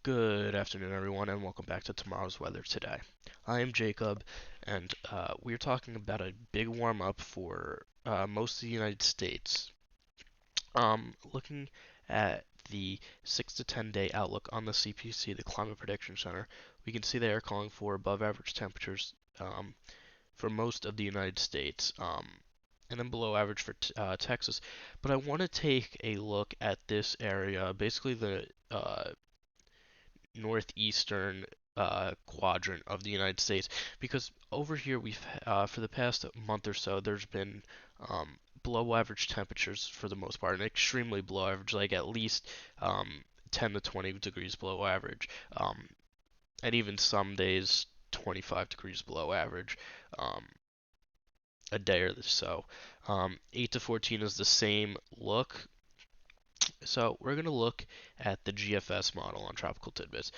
Good afternoon, everyone, and welcome back to Tomorrow's Weather Today. I am Jacob, and we're talking about a big warm-up for most of the United States. Looking at the 6 to 10 day outlook on the CPC, the Climate Prediction Center, we can see they are calling for above average temperatures for most of the United States, and then below average for Texas. But I want to take a look at this area, basically the northeastern quadrant of the United States, because over here for the past month or so there's been below average temperatures for the most part, and extremely below average, like at least 10 to 20 degrees below average, and even some days 25 degrees below average. A day or so. 8 to 14 is the same look. So we're going to look at the GFS model on tropical tidbits.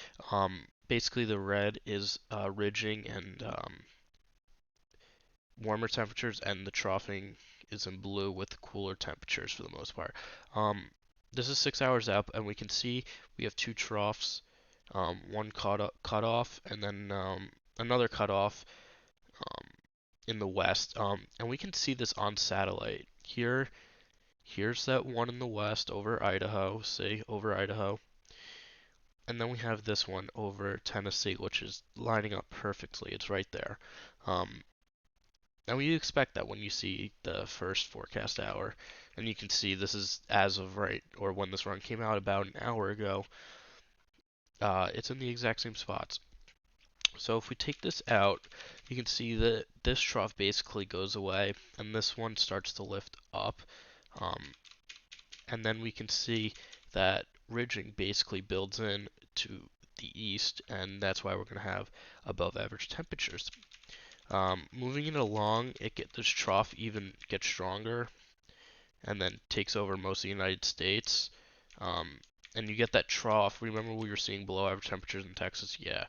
Basically, the red is ridging and warmer temperatures, and the troughing is in blue with cooler temperatures for the most part. This is 6 hours out, and we can see we have two troughs, one cut off, and then another cut off in the west. And we can see this on satellite here. Here's that one in the west over Idaho, see, over Idaho. And then we have this one over Tennessee, which is lining up perfectly. It's right there. And you expect that when you see the first forecast hour. And you can see this is as of right, or when this run came out about an hour ago. It's in the exact same spots. So if we take this out, you can see that this trough basically goes away, and this one starts to lift up. And then we can see that ridging basically builds in to the east, and that's why we're going to have above average temperatures. Moving it along, this trough even gets stronger, and then takes over most of the United States. And you get that trough. Remember we were seeing below average temperatures in Texas? Yeah.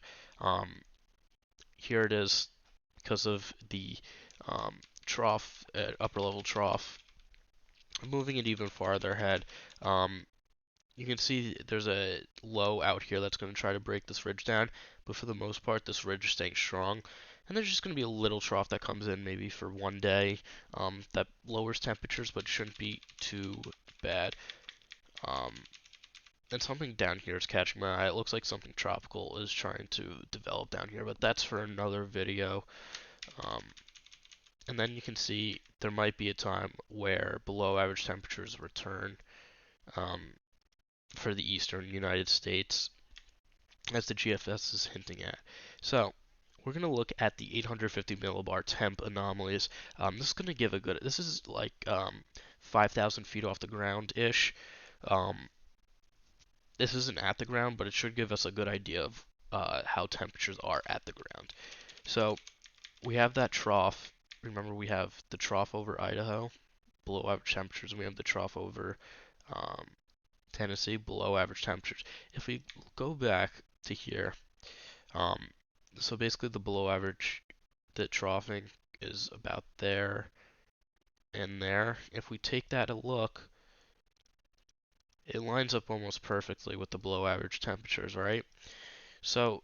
Here it is because of the trough, upper level trough. Moving it even farther ahead, you can see there's a low out here that's going to try to break this ridge down, but for the most part, this ridge is staying strong. And there's just going to be a little trough that comes in maybe for one day that lowers temperatures, but shouldn't be too bad. And something down here is catching my eye. It looks like something tropical is trying to develop down here, but that's for another video. And then you can see there might be a time where below average temperatures return. For the eastern United States, as the GFS is hinting at. So we're going to look at the 850 millibar temp anomalies. This is going to give a good, this is like 5,000 feet off the ground-ish. This isn't at the ground, but it should give us a good idea of how temperatures are at the ground. So we have that trough. Remember, we have the trough over Idaho, below average temperatures, and we have the trough over Tennessee, below average temperatures. If we go back to here, so basically the below average, the troughing is about there and there. If we take that a look, it lines up almost perfectly with the below average temperatures, right? So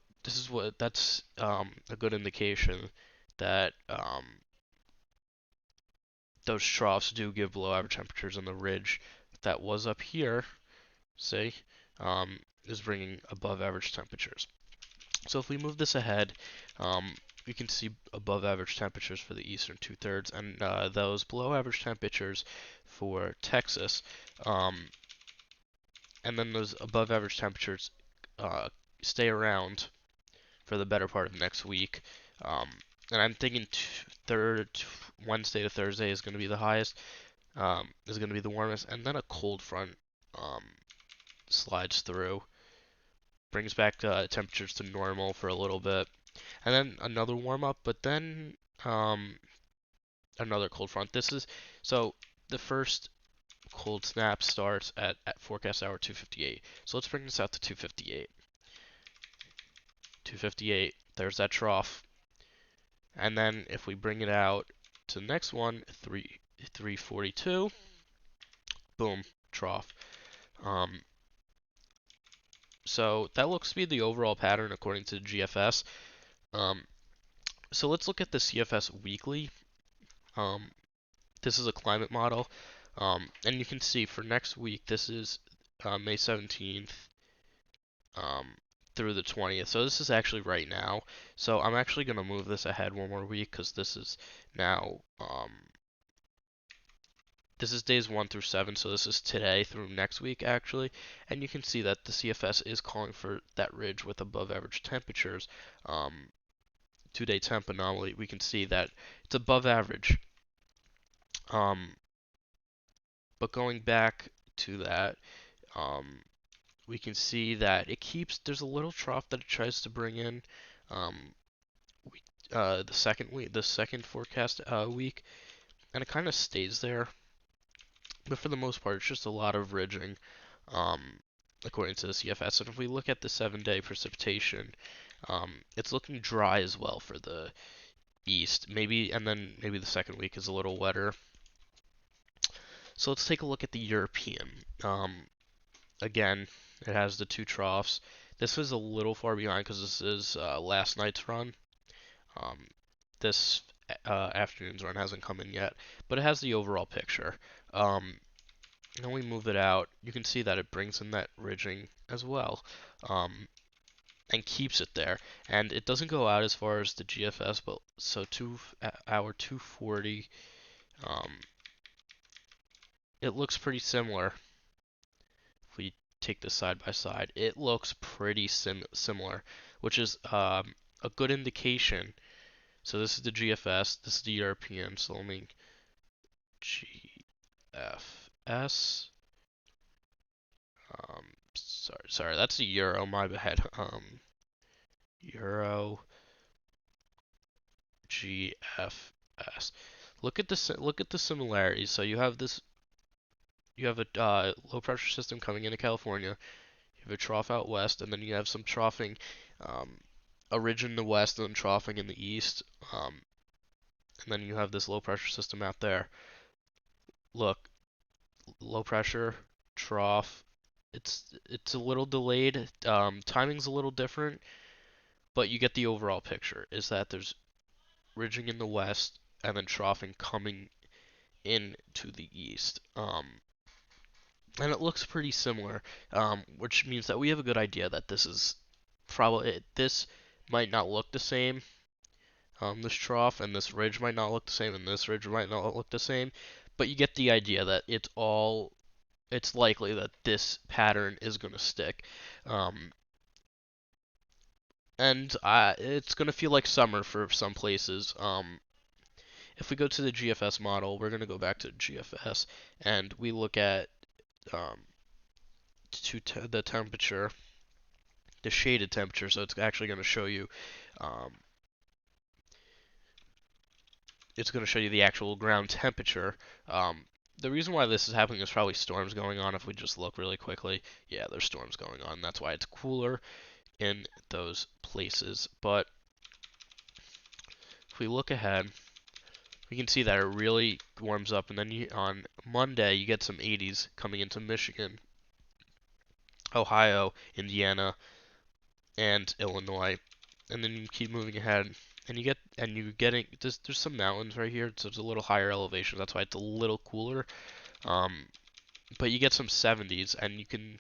that's a good indication that those troughs do give below average temperatures, and the ridge that was up here, say, is bringing above average temperatures. So if we move this ahead, we can see above average temperatures for the eastern two-thirds, and those below average temperatures for Texas. And then those above average temperatures stay around for the better part of next week. And I'm thinking Wednesday to Thursday is going to be the highest, is going to be the warmest, and then a cold front slides through, brings back temperatures to normal for a little bit, and then another warm up, but then another cold front. So the first cold snap starts at forecast hour 2:58. So let's bring this out to 2:58. 2:58. There's that trough, and then if we bring it out to the next one, 3:42. Boom, trough. So that looks to be the overall pattern according to GFS. Um, so let's look at the CFS weekly. Um, this is a climate model, and you can see for next week this is May 17th um, through the 20th. So this is actually right now. So I'm actually going to move this ahead one more week because this is now this is days 1 through 7, so this is today through next week actually, and you can see that the CFS is calling for that ridge with above average temperatures. 2-day temp anomaly, we can see that it's above average. But going back to that, um, we can see that there's a little trough that it tries to bring in. Um, the second forecast week, and it kind of stays there. But for the most part, it's just a lot of ridging, according to the CFS. And if we look at the 7-day precipitation, it's looking dry as well for the east. And then maybe the second week is a little wetter. So let's take a look at the European. Again, it has the two troughs. This is a little far behind because this is last night's run. Um, this afternoon's run hasn't come in yet, but it has the overall picture. And we move it out, you can see that it brings in that ridging as well, and keeps it there. And it doesn't go out as far as the GFS, but so hour 240, it looks pretty similar. If we take this side by side, it looks pretty similar, which is a good indication. So this is the GFS, this is the European. So let me GFS. Sorry, that's the Euro. My bad. Euro GFS. Look at the similarities. So you have this. You have a low pressure system coming into California. You have a trough out west, and then you have some troughing, a ridge in the west, and then troughing in the east. And then you have this low pressure system out there. Look, low pressure, trough. It's a little delayed. Timing's a little different, but you get the overall picture. Is that there's ridging in the west and then troughing coming in to the east. And it looks pretty similar, which means that we have a good idea that this might not look the same. This trough and this ridge might not look the same, and this ridge might not look the same, but you get the idea that it's likely that this pattern is going to stick. And it's going to feel like summer for some places. If we go to the GFS model, we're going to go back to GFS, and we look at the temperature, the shaded temperature, so it's actually going to show you, the actual ground temperature. The reason why this is happening is probably storms going on. If we just look really quickly, yeah, there's storms going on. That's why it's cooler in those places. But if we look ahead, we can see that it really warms up, and then on Monday you get some 80s coming into Michigan, Ohio, Indiana, and Illinois, and then you keep moving ahead, and you're getting there's some mountains right here, so it's a little higher elevation. That's why it's a little cooler. But you get some 70s, and you can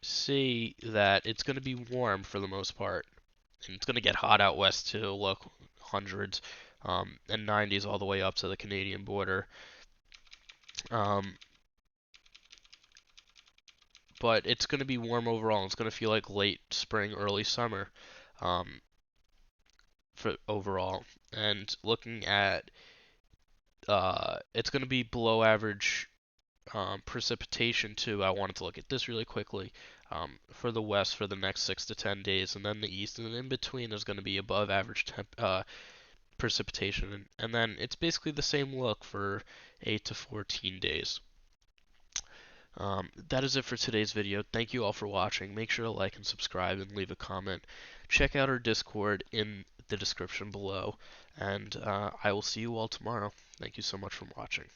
see that it's going to be warm for the most part, and it's going to get hot out west too. Look, hundreds, and 90s all the way up to the Canadian border. But it's going to be warm overall. It's going to feel like late spring, early summer, for overall. And looking at, it's going to be below average precipitation too. I wanted to look at this really quickly. For the west for the next 6 to 10 days, and then the east, and in between there's going to be above average precipitation, and then it's basically the same look for 8 to 14 days. That is it for today's video. Thank you all for watching. Make sure to like and subscribe and leave a comment. Check out our Discord in the description below, and I will see you all tomorrow. Thank you so much for watching.